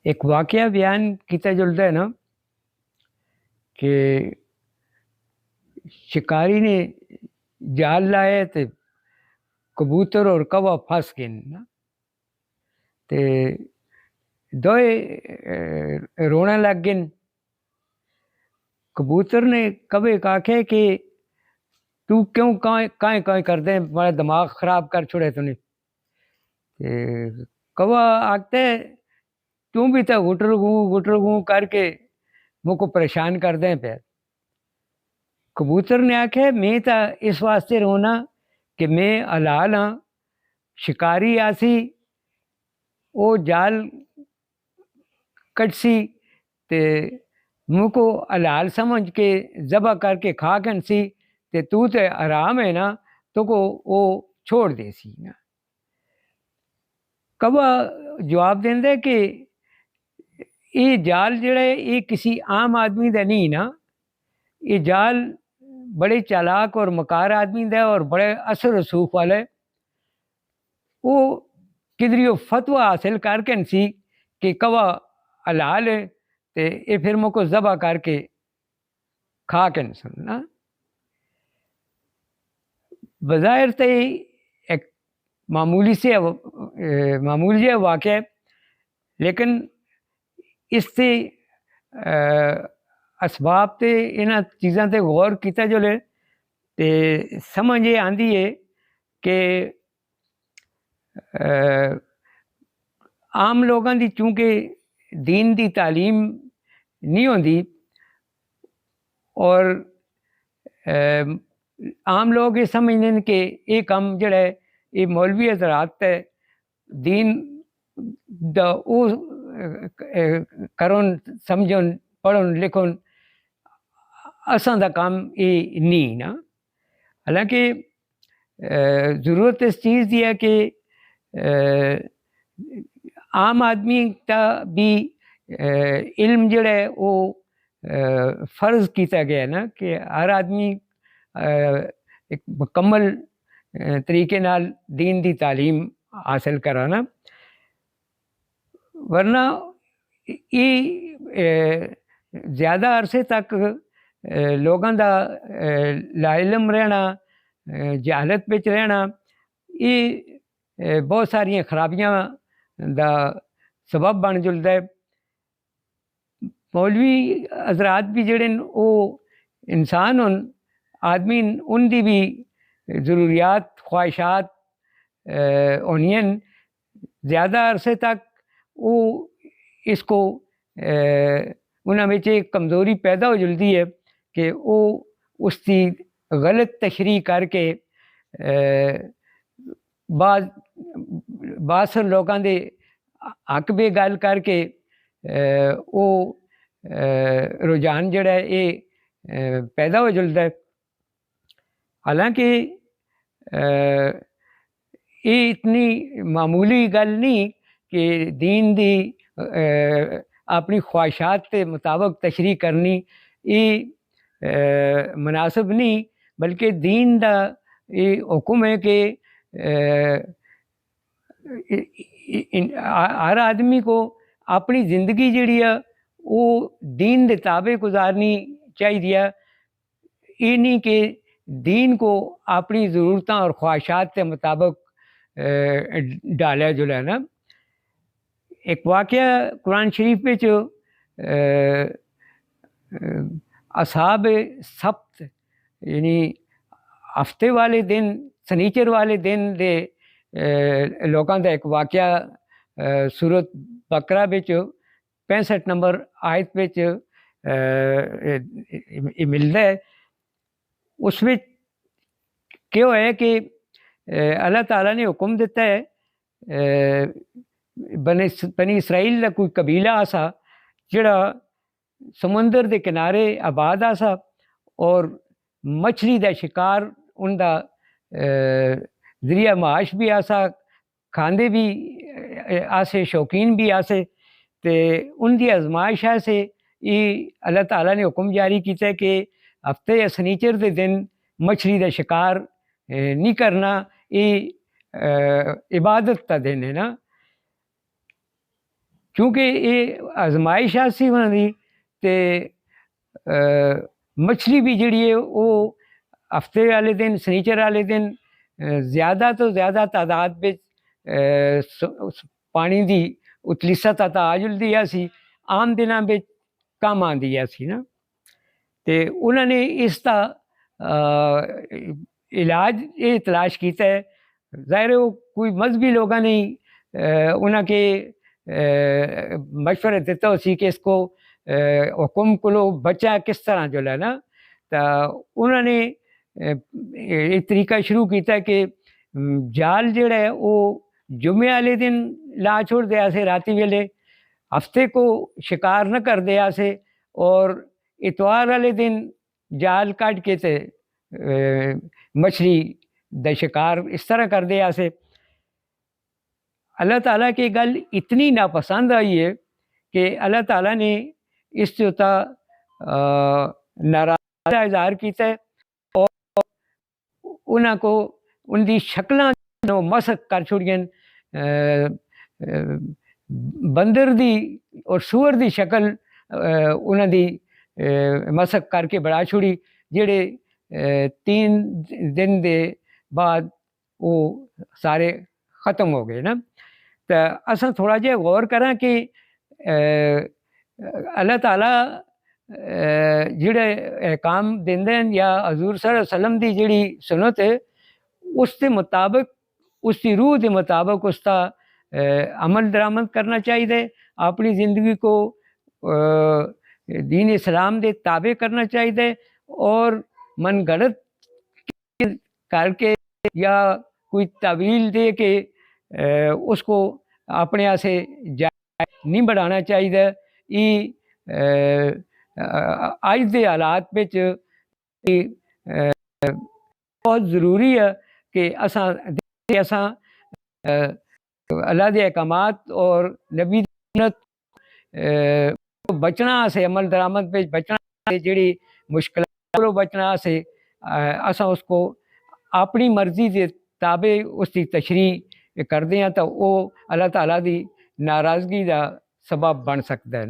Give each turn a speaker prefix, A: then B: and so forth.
A: ایک واقعہ بیان کیتا جلتا ہے نا کہ شکاری نے جال لائے تے کبوتر اور کوا پھنس گئے نا تے دوئے رونا لگ گئے. کبوتر نے کوے کا کہ تو کیوں کائیں کر دیں, بڑا دماغ خراب کر چھوڑے تو نے. کوا آکتے تو بھی تو گٹر گوں کر کے مجھ کو پریشان کر دیں پہ. کبوتر نے آکھے میں تا اس واسطے رونا کہ میں حلال ہاں, شکاری آسی وہ جال کٹ سی تے مجھ کو حلال سمجھ کے ذبح کر کے کھا کن سی تو تے حرام ہے نا تو کو وہ چھوڑ دے سی نا. کوا جواب دیں دے کہ یہ جال جڑا ہے یہ کسی عام آدمی دا نہیں نا, یہ جال بڑے چالاک اور مکار آدمی دا اور بڑے اثر رسوخ والے. وہ کدریو فتوہ حاصل کر کے سی کہ کوا حلال ہے تے یہ پھر مجھ کو ذبح کر کے کھا کے سننا. بظاہر تے ایک معمولی سے واقع ہے, لیکن اس سے اسباب تے انہاں چیزاں تے غور کیتا جو لے تے سمجھ یہ آندی ہے کہ عام لوگاں دی چونکہ دین دی تعلیم نہیں ہوندی اور عام لوگ یہ سمجھتے ہیں کہ یہ کام جڑا ہے یہ مولوی حضرات تے دین دا او کرن سمجھن پڑھن لکھن اساں دا کام یہ نہیں نا. حالانکہ ضرورت اس چیز دی ہے کہ عام آدمی تا بھی علم جڑا ہے وہ فرض کیتا گیا ہے نا کہ ہر آدمی ایک مکمل طریقے نال دین دی تعلیم حاصل کرانا, ورنہ یہ زیادہ عرصے تک لوگاں دا لا علم رہنا, جہالت بچ رہنا, یہ بہت ساری خرابیاں دا سبب بن جلدا ہے. مولوی حضرات بھی جڑے وہ انسان ہن آدمی ان دی بھی ضروریات خواہشات ہونی ہیں. زیادہ عرصے تک وہ اس کو انہاں وچ ایک کمزوری پیدا ہو جلدی ہے کہ وہ اس کی غلط تشریح کر کے بعض لوگاں دے حق بے گل کر کے وہ رجحان جڑا ہے یہ پیدا ہو جلدا ہے. حالانکہ یہ اتنی معمولی گل نہیں کہ دین دی اپنی خواہشات کے مطابق تشریح کرنی یہ مناسب نہیں, بلکہ دین دا یہ حکم ہے کہ ہر آدمی کو اپنی زندگی جڑی ہے وہ دین دے تابع گزارنی چاہیے. یہ نہیں کہ دین کو اپنی ضرورتوں اور خواہشات کے مطابق ڈالا جلا نا. ایک واقعہ قرآن شریف وچ اصحاب سبت یعنی ہفتے والے دن سنیچر والے دن دے لوگاں دا ایک واقعہ سورت بقرہ وچ 65 نمبر آیت وچ ملدا ہے. اس وچ کیوں ہے کہ اللہ تعالیٰ نے حکم دیتا ہے بنی اسرائیل دا کوئی قبیلہ آسا جڑا سمندر دے کنارے آباد آسا اور مچھلی دا شکار ان دا ذریعہ معاش بھی آسا, کھاندے بھی آسے, شوقین بھی آسے. تے ان دی آزمائش سے یہ اللہ تعالیٰ نے حکم جاری کیتا ہے کہ ہفتے یا سنیچر دے دن مچھلی دا شکار نہیں کرنا, یہ عبادت کا دن ہے نا. کیونکہ یہ آزمائش سی انہوں کی تے مچھلی بھی جڑی ہے وہ ہفتے والے دن سنیچر والے دن زیادہ تو زیادہ تعداد میں پانی دی اتلی سطح تا آ جلدی سی، عام دنوں میں کم آتی سی نا، تے انہوں نے اس کا علاج یہ تلاش کیتا ہے۔ ظاہر ہے وہ کوئی مذہبی لوگوں نے انہوں کے مشورہ دیتا ہو سی کہ اس کو حکم کو بچا کس طرح جو ہے نا، تو انہوں نے ایک طریقہ شروع کیتا ہے کہ جال جڑا ہے وہ جمعے والے دن لا چھوڑ دیا سے راتی ویلے، ہفتے کو شکار نہ کر دیا سے، اور اتوار والے دن جال کٹ کے تے مچھلی دا شکار اس طرح کر دیا سے۔ اللہ تعالیٰ کی گل اتنی ناپسند آئی ہے کہ اللہ تعالیٰ نے اس سے ہوتا ناراض اظہار کیتا ہے، اور انہوں کو ان دی شکلاں مسخ کر چھوڑیاں، بندر دی اور سور دی شکل انہوں دی مسخ کر کے بڑھا چھوڑی، جڑے 3 دن دے بعد وہ سارے ختم ہو گئے نا۔ تو اصا تھوڑا جہا غور کریں کہ اللہ تعالیٰ جڑے احکام دیندے ہیں یا حضور صلی اللہ علیہ وسلم دی جڑی سنت ہے اس کے مطابق، اس کی روح کے مطابق اس کا عمل درآمد کرنا چاہیے، اپنی زندگی کو دین اسلام دے تابع کرنا چاہیے، اور من گھڑت کر کے یا کوئی تعویل دے کے اس کو اپنے سے جائز نہیں بڑھانا چاہیے۔ یہ آج دے حالات میں بہت ضروری ہے کہ اساں اللہ دے احکامات اور نبی دی سنت بچنا سے، عمل درآمد پہ بچنا سے، جڑی مشکلات کو بچنا سے اساں اس کو اپنی مرضی کے تابع اس کی تشریح کر دیں تو وہ اللہ تعالیٰ دی ناراضگی کا سبب بن سکتا ہے۔